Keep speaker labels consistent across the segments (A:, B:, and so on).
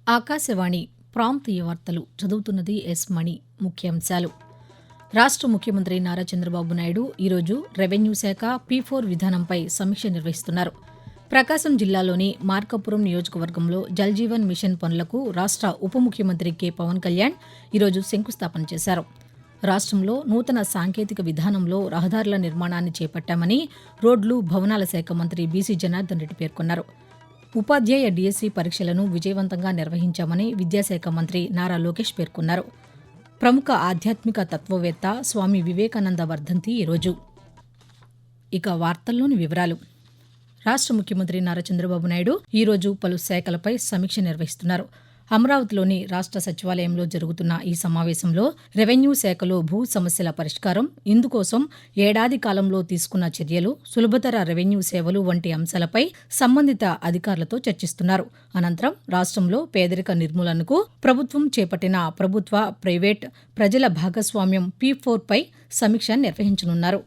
A: ఆకాశవాణి ప్రాంతీయ వార్తలు చదువుతున్నది ఎస్ మణి. ముఖ్యాంశాలు. రాష్ట్ర ముఖ్యమంత్రి నారా చంద్రబాబు నాయుడు ఈరోజు రెవెన్యూ శాఖ P4 విధానంపై సమీక్ష నిర్వహిస్తున్నారు. ప్రకాశం జిల్లాలోని మార్కాపురం నియోజకవర్గంలో జల్జీవన్ మిషన్ పనులకు రాష్ట్ర ఉప ముఖ్యమంత్రి కె పవన్ కళ్యాణ్ ఈరోజు శంకుస్థాపన చేశారు. రాష్ట్రంలో నూతన సాంకేతిక విధానంలో రహదారుల నిర్మాణాన్ని చేపట్టామని రోడ్లు, భవనాల శాఖ మంత్రి బీసీ జనార్దన్ రెడ్డి పేర్కొన్నారు. ఉపాధ్యాయ డీఎస్సీ పరీక్షలను విజయవంతంగా నిర్వహించామని విద్యాశాఖ మంత్రి నారా లోకేష్ పేర్కొన్నారు. ప్రముఖ ఆధ్యాత్మిక తత్వవేత్త స్వామి వివేకానంద వర్ధంతి ఈరోజు. ఇక వార్తల్లోని వివరాలు. రాష్ట్ర ముఖ్యమంత్రి నారా చంద్రబాబు నాయుడు ఈరోజు పలు శాఖలపై సమీక్ష నిర్వహిస్తున్నారు. అమరావతిలోని రాష్ట్ర సచివాలయంలో జరుగుతున్న ఈ సమావేశంలో రెవెన్యూ శాఖలో భూ సమస్యల పరిష్కారం, ఇందుకోసం ఏడాది కాలంలో తీసుకున్న చర్యలు, సులభతర రెవెన్యూ సేవలు వంటి అంశాలపై సంబంధిత అధికారులతో చర్చిస్తున్నారు. అనంతరం రాష్ట్రంలో పేదరిక నిర్మూలనకు ప్రభుత్వం చేపట్టిన ప్రభుత్వ, ప్రైవేట్, ప్రజల భాగస్వామ్యం P4 పై సమీక్ష నిర్వహించనున్నారు.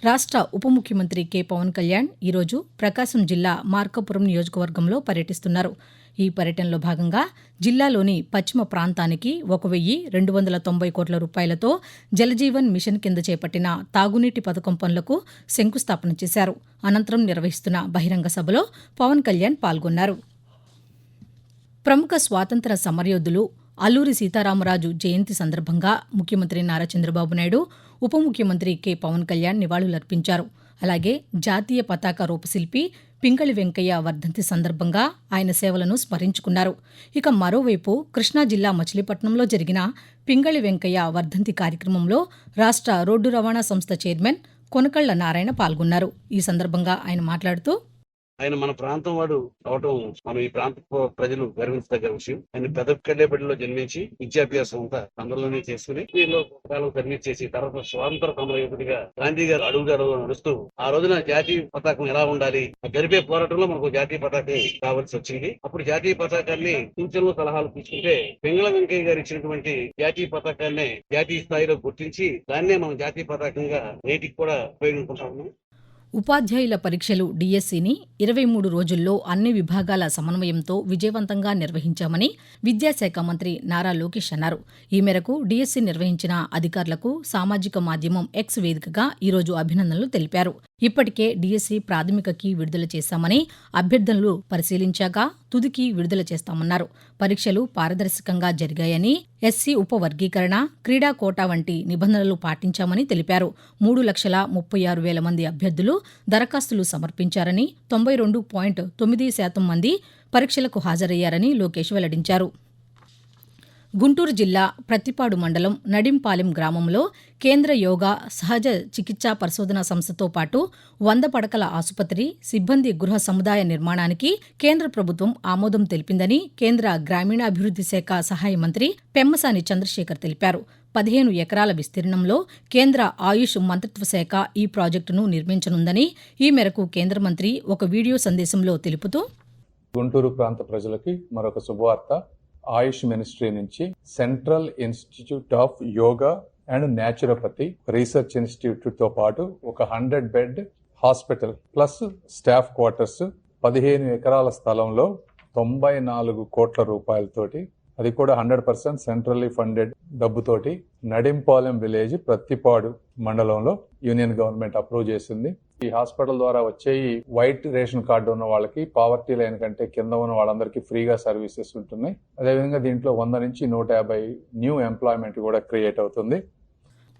A: రాష్ట్ర ఉప ముఖ్యమంత్రి కె పవన్ కళ్యాణ్ ఈరోజు ప్రకాశం జిల్లా మార్కాపురం నియోజకవర్గంలో పర్యటిస్తున్నారు. ఈ పర్యటనలో భాగంగా జిల్లాలోని పశ్చిమ ప్రాంతానికి 1,290 కోట్ల రూపాయలతో జలజీవన్ మిషన్ కింద చేపట్టిన తాగునీటి పథకం పనులకు శంకుస్థాపన చేశారు. అనంతరం నిర్వహిస్తున్న బహిరంగ సభలో పవన్ కళ్యాణ్ పాల్గొన్నారు. ప్రముఖ స్వాతంత్ర సమరయోధులు అల్లూరి సీతారామరాజు జయంతి సందర్భంగా ముఖ్యమంత్రి నారా చంద్రబాబు నాయుడు, ఉప ముఖ్యమంత్రి కె పవన్ కళ్యాణ్ నివాళులర్పించారు. అలాగే జాతీయ పతాక రూపశిల్పి పింగళి వెంకయ్య వర్ధంతి సందర్భంగా ఆయన సేవలను స్మరించుకున్నారు. ఇక మరోవైపు కృష్ణా జిల్లా మచిలీపట్నంలో జరిగిన పింగళి వెంకయ్య వర్ధంతి కార్యక్రమంలో రాష్ట్ర రోడ్డు రవాణా సంస్థ చైర్మన్ కొనకళ్ల నారాయణ పాల్గొన్నారు. ఈ సందర్భంగా ఆయన మాట్లాడుతూ,
B: ఆయన మన ప్రాంతం వాడు అవటం మనం ఈ ప్రాంత ప్రజలు గర్వించదగ్గ విషయం. ఆయన పెదకల్లేపల్లిలో జన్మించి విద్యాభ్యాసం అంతా అందులోనే చేసుకుని వీరిలో కాలం సర్వీస్ చేసి తర్వాత స్వాతంత్ర సమరయోధుడిగా గాంధీ గారు అడుగుజాడలు నడుస్తూ ఆ రోజున జాతీయ పతాకం ఎలా ఉండాలి జరిపే పోరాటంలో మనకు జాతీయ పతాకం కావాల్సి వచ్చింది. అప్పుడు జాతీయ పతాకాన్ని సూచనలు, సలహాలు తీసుకుంటే పింగళ వెంకయ్య గారు ఇచ్చినటువంటి జాతీయ పతాకాన్ని జాతీయ స్థాయిలో గుర్తించి దాన్నే మనం జాతీయ పతాకంగా నేటికి కూడా ఉపయోగించుకుంటాము.
A: ఉపాధ్యాయుల పరీక్షలు డీఎస్సీని 23 రోజుల్లో అన్ని విభాగాల సమన్వయంతో విజయవంతంగా నిర్వహించామని విద్యాశాఖ మంత్రి నారా లోకేష్ అన్నారు. ఈ మేరకు డీఎస్సీ నిర్వహించిన అధికారులకు సామాజిక మాధ్యమం X వేదికగా ఈరోజు అభినందనలు తెలిపారు. ఇప్పటికే డీఎస్సీ ప్రాథమిక కీ విడుదల చేశామని, అభ్యర్థనలు పరిశీలించాక తుది కీ విడుదల చేస్తామన్నారు. పరీక్షలు పారదర్శకంగా జరిగాయని, ఎస్సీ ఉపవర్గీకరణ, క్రీడా కోటా వంటి నిబంధనలు పాటించామని తెలిపారు. 3,36,000 మంది అభ్యర్థులు దరఖాస్తులు సమర్పించారని, 92.9% మంది పరీక్షలకు హాజరయ్యారని లోకేష్ వెల్లడించారు. గుంటూరు జిల్లా ప్రత్తిపాడు మండలం నడింపాలెం గ్రామంలో కేంద్ర యోగా, సహజ చికిత్సా పరిశోధనా సంస్థతో పాటు 100 పడకల ఆసుపత్రి, సిబ్బంది గృహ సముదాయ నిర్మాణానికి కేంద్ర ప్రభుత్వం ఆమోదం తెలిపిందని కేంద్ర గ్రామీణాభివృద్ధి శాఖ సహాయ మంత్రి పెమ్మసాని చంద్రశేఖర్ తెలిపారు. 15 ఎకరాల విస్తీర్ణంలో కేంద్ర ఆయుష్ మంత్రిత్వ శాఖ ఈ ప్రాజెక్టును నిర్మించనుందని ఈ మేరకు కేంద్ర మంత్రి ఒక వీడియో సందేశంలో తెలుపుతూ,
C: గుంటూరు ప్రాంత ప్రజలకి మరొక శుభవార్త. ఆయుష్ మినిస్ట్రీ నుంచి central institute of yoga and naturopathy research institute తో పాటు ఒక 100 bed hospital plus staff quarters 15 ఎకరాల స్థలంలో 94 కోట్ల రూపాయలతోటి, అది కూడా 100% సెంట్రల్లీ ఫండెడ్ డబ్బుతోటి నడింపాలెం విలేజ్ ప్రత్తిపాడు మండలంలో యూనియన్ గవర్నమెంట్ అప్రూవ్ చేసింది. ఈ హాస్పిటల్ ద్వారా వచ్చే వైట్ రేషన్ కార్డు ఉన్న వాళ్ళకి, పావర్టీ లైన్ కంటే కింద ఉన్న వాళ్ళందరికీ ఫ్రీగా సర్వీసెస్ ఉంటున్నాయి. అదేవిధంగా దీంట్లో 100 నుంచి 150 న్యూ ఎంప్లాయ్మెంట్ కూడా క్రియేట్ అవుతుంది.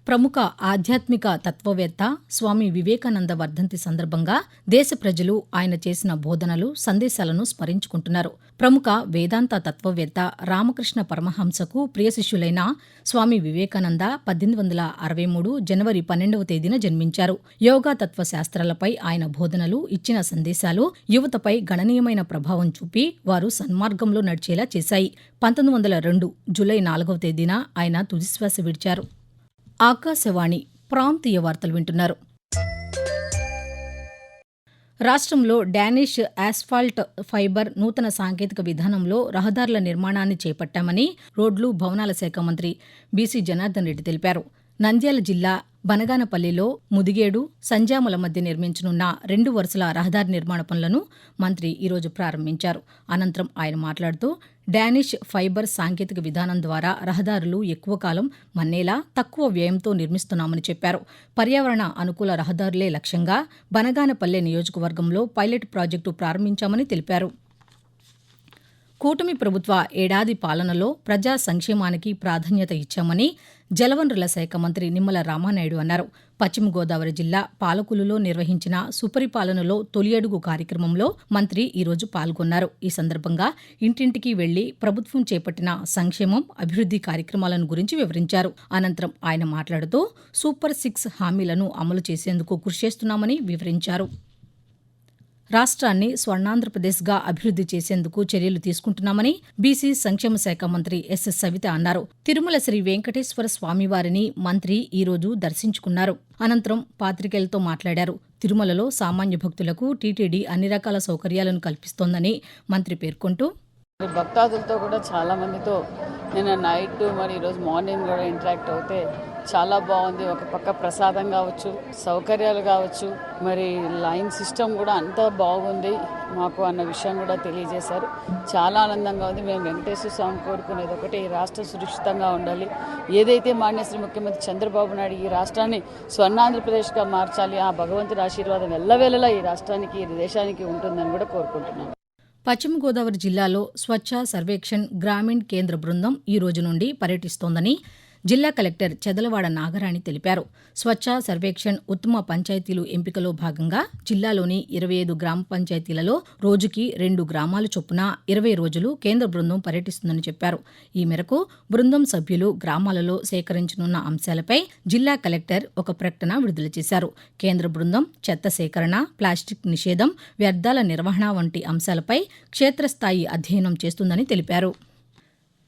A: ప్రముఖ ఆధ్యాత్మిక తత్వవేత్త స్వామి వివేకానంద వర్ధంతి సందర్భంగా దేశ ప్రజలు ఆయన చేసిన బోధనలు, సందేశాలను స్మరించుకుంటున్నారు. ప్రముఖ వేదాంత తత్వవేత్త రామకృష్ణ పరమహంసకు ప్రియ శిష్యులైన స్వామి వివేకానంద 1863 జనవరి 12వ తేదీన జన్మించారు. యోగా తత్వ శాస్త్రాలపై ఆయన బోధనలు, ఇచ్చిన సందేశాలు యువతపై గణనీయమైన ప్రభావం చూపి వారు సన్మార్గంలో నడిచేలా చేశాయి. 1902 జూలై 4వ తేదీన ఆయన తుదిశ్వాస విడిచారు. ఆకాశవాణి ప్రాంతీయ వార్తలు వింటున్నారు. రాష్ట్రంలో డానిష్ ఆస్ఫాల్ట్ ఫైబర్ నూతన సాంకేతిక విధానంలో రహదారుల నిర్మాణాన్ని చేపట్టామని రోడ్లు, భవనాల శాఖ మంత్రి బీసీ జనార్దన్ రెడ్డి తెలిపారు. నంద్యాల జిల్లా బనగానపల్లిలో ముదిగేడు సంజాముల మధ్య నిర్మించనున్న 2 వరుసల రహదారి నిర్మాణ పనులను మంత్రి ఈరోజు ప్రారంభించారు. అనంతరం ఆయన మాట్లాడుతూ డానిష్ ఫైబర్ సాంకేతిక విధానం ద్వారా రహదారులు ఎక్కువ కాలం మన్నేలా తక్కువ వ్యయంతో నిర్మిస్తున్నామని చెప్పారు. పర్యావరణ అనుకూల రహదారులే లక్ష్యంగా బనగానపల్లె నియోజకవర్గంలో పైలట్ ప్రాజెక్టు ప్రారంభించామని తెలిపారు. కూటమి ప్రభుత్వ ఏడాది పాలనలో ప్రజా సంక్షేమానికి ప్రాధాన్యత ఇచ్చామని జలవనరుల శాఖ మంత్రి నిమ్మల రామానాయుడు అన్నారు. పశ్చిమ గోదావరి జిల్లా పాలకులులో నిర్వహించిన సుపరిపాలనలో తొలి అడుగు కార్యక్రమంలో మంత్రి ఈరోజు పాల్గొన్నారు. ఈ సందర్భంగా ఇంటింటికి వెళ్లి ప్రభుత్వం చేపట్టిన సంక్షేమం, అభివృద్ది కార్యక్రమాలను గురించి వివరించారు. అనంతరం ఆయన మాట్లాడుతూ సూపర్ 6 హామీలను అమలు చేసేందుకు కృషి చేస్తున్నామని వివరించారు. రాష్ట్రాన్ని స్వర్ణాంధ్రప్రదేశ్గా అభివృద్ది చేసేందుకు చర్యలు తీసుకుంటున్నామని బీసీ సంక్షేమ శాఖ మంత్రి ఎస్ సవిత అన్నారు. తిరుమల శ్రీ వెంకటేశ్వర స్వామివారిని మంత్రి ఈరోజు దర్శించుకున్నారు. అనంతరం పాతికేయులతో మాట్లాడారు. తిరుమలలో సామాన్య భక్తులకు టీటీడీ అన్ని రకాల సౌకర్యాలను కల్పిస్తోందని మంత్రి పేర్కొంటూ
D: భక్తాదులతో కూడా చాలా మందితో నిన్న నైట్ మరి ఈరోజు మార్నింగ్ కూడా ఇంటరాక్ట్ అవుతే చాలా బాగుంది. ఒక పక్క ప్రసాదం కావచ్చు, సౌకర్యాలు కావచ్చు, మరి లైన్ సిస్టమ్ కూడా అంతా బాగుంది మాకు అన్న విషయం కూడా తెలియజేశారు. చాలా ఆనందంగా ఉంది. మేము వెంకటేశ్వర స్వామి కోరుకునేది ఒకటి, ఈ రాష్ట్రం సురక్షితంగా ఉండాలి. ఏదైతే మాన్యశ్రీ ముఖ్యమంత్రి చంద్రబాబు నాయుడు ఈ రాష్ట్రాన్ని స్వర్ణాంధ్రప్రదేశ్గా మార్చాలి, ఆ భగవంతుడి ఆశీర్వాదం ఎల్లవేళలా ఈ రాష్ట్రానికి, ఈ దేశానికి ఉంటుందని కూడా కోరుకుంటున్నాను.
A: పశ్చిమ గోదావరి జిల్లాలో స్వచ్ఛ సర్వేక్షణ్ గ్రామీణ్ కేంద్ర బృందం ఈ రోజు నుండి పర్యటిస్తోందని జిల్లా కలెక్టర్ చెదలవాడ నాగరాణి తెలిపారు. స్వచ్ఛ సర్వేక్షణ్ ఉత్తమ పంచాయతీలు ఎంపికలో భాగంగా జిల్లాలోని 25 గ్రామ పంచాయతీలలో రోజుకి 2 గ్రామాలు చొప్పున 20 రోజులు కేంద్ర బృందం పర్యటిస్తుందని చెప్పారు. ఈ మేరకు బృందం సభ్యులు గ్రామాలలో సేకరించనున్న అంశాలపై జిల్లా కలెక్టర్ ఒక ప్రకటన విడుదల చేశారు. కేంద్ర బృందం చెత్త సేకరణ, ప్లాస్టిక్ నిషేధం, వ్యర్థాల నిర్వహణ వంటి అంశాలపై క్షేత్రస్థాయి అధ్యయనం చేస్తుందని తెలిపారు.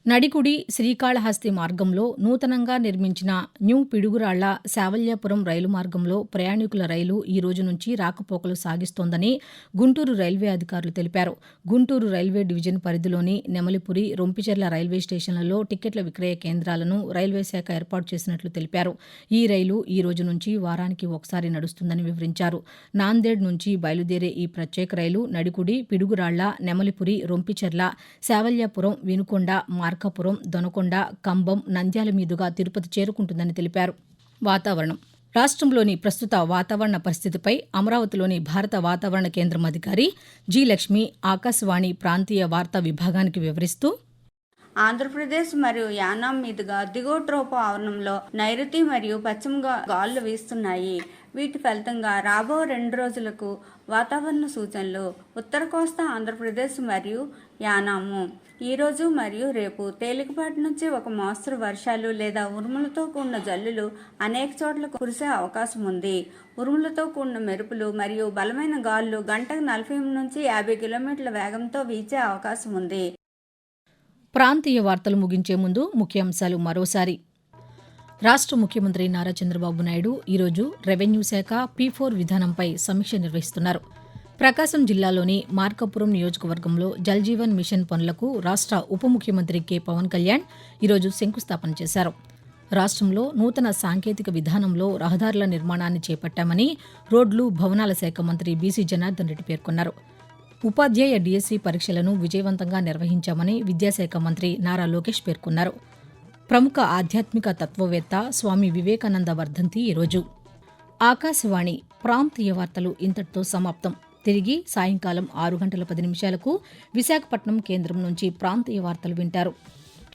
A: నడికుడి శ్రీకాళహస్తి మార్గంలో నూతనంగా నిర్మించిన న్యూ పిడుగురాళ్ల శావల్యాపురం రైలు మార్గంలో ప్రయాణికుల రైలు ఈ రోజు నుంచి రాకపోకలు సాగిస్తోందని గుంటూరు రైల్వే అధికారులు తెలిపారు. గుంటూరు రైల్వే డివిజన్ పరిధిలోని నెమలిపురి, రొంపిచెర్ల రైల్వే స్టేషన్లలో టికెట్ల విక్రయ కేంద్రాలను రైల్వే శాఖ ఏర్పాటు చేసినట్లు తెలిపారు. ఈ రైలు ఈ రోజు నుంచి వారానికి ఒకసారి నడుస్తుందని వివరించారు. నాందేడ్ నుంచి బయలుదేరే ఈ ప్రత్యేక రైలు నడికుడి, పిడుగురాళ్ల, నెమలిపురి, రొంపిచెర్ల, శావల్యాపురం, వినుకొండ, మార్కాపురం, దొనకొండ, కంబం, నంద్యాల మీదుగా తిరుపతి చేరుకుంటుందని తెలిపారు. వాతావరణం. రాష్ట్రంలోని ప్రస్తుత వాతావరణ పరిస్థితిపై అమరావతిలోని భారత వాతావరణ కేంద్రం అధికారి జి. లక్ష్మి ఆకాశవాణి ప్రాంతీయ వార్తా విభాగానికి వివరిస్తూ
E: ఆంధ్రప్రదేశ్ మరియు యానాం మీదుగా దిగువ ట్రోపో ఆవరణంలో నైరుతి మరియు పశ్చిమ గాలులు వీస్తున్నాయి. వీటి ఫలితంగా రాబో 2 రోజులకు వాతావరణ సూచనలు. ఉత్తర కోస్తా ఆంధ్రప్రదేశ్ మరియు యానాము ఈరోజు మరియు రేపు తేలికపాటి నుంచి ఒక మోస్తరు వర్షాలు లేదా ఉరుములతో కూడిన జల్లులు అనేక చోట్ల కురిసే అవకాశం ఉంది. ఉరుములతో కూడిన మెరుపులు మరియు బలమైన గాలులు గంటకు 40 నుంచి 50 కిలోమీటర్ల వేగంతో వీచే అవకాశం ఉంది.
A: ప్రాంతీయ వార్తలు ముగించే ముందు ముఖ్యాంశాలు మరోసారి. రాష్ట్ర ముఖ్యమంత్రి నారా చంద్రబాబు నాయుడు ఈరోజు రెవెన్యూ శాఖ P4 విధానంపై సమీక్ష నిర్వహిస్తున్నారు. ప్రకాశం జిల్లాలోని మార్కాపురం నియోజకవర్గంలో జల్జీవన్ మిషన్ పనులకు రాష్ట్ర ఉప ముఖ్యమంత్రి కె. పవన్ కళ్యాణ్ ఈరోజు శంకుస్థాపన చేశారు. రాష్ట్రంలో నూతన సాంకేతిక విధానంలో రహదారుల నిర్మాణాన్ని చేపట్టామని రోడ్లు, భవనాల శాఖ మంత్రి బీసీ జనార్దన్ రెడ్డి పేర్కొన్నారు. ఉపాధ్యాయ డిఎస్సి పరీక్షలను విజయవంతంగా నిర్వహించామని విద్యాశాఖ మంత్రి నారా లోకేష్ పేర్కొన్నారు. ప్రముఖ ఆధ్యాత్మిక తత్వవేత్త స్వామి వివేకానంద వర్ధంతి ఈరోజు. ఆకాశవాణి ప్రాంతీయ వార్తలు ఇంతటితో సమాప్తం. తిరిగి సాయంకాలం 6 గంటల 10 నిమిషాలకు విశాఖపట్నం కేంద్రం నుంచి ప్రాంతీయ వార్తలు వింటారు.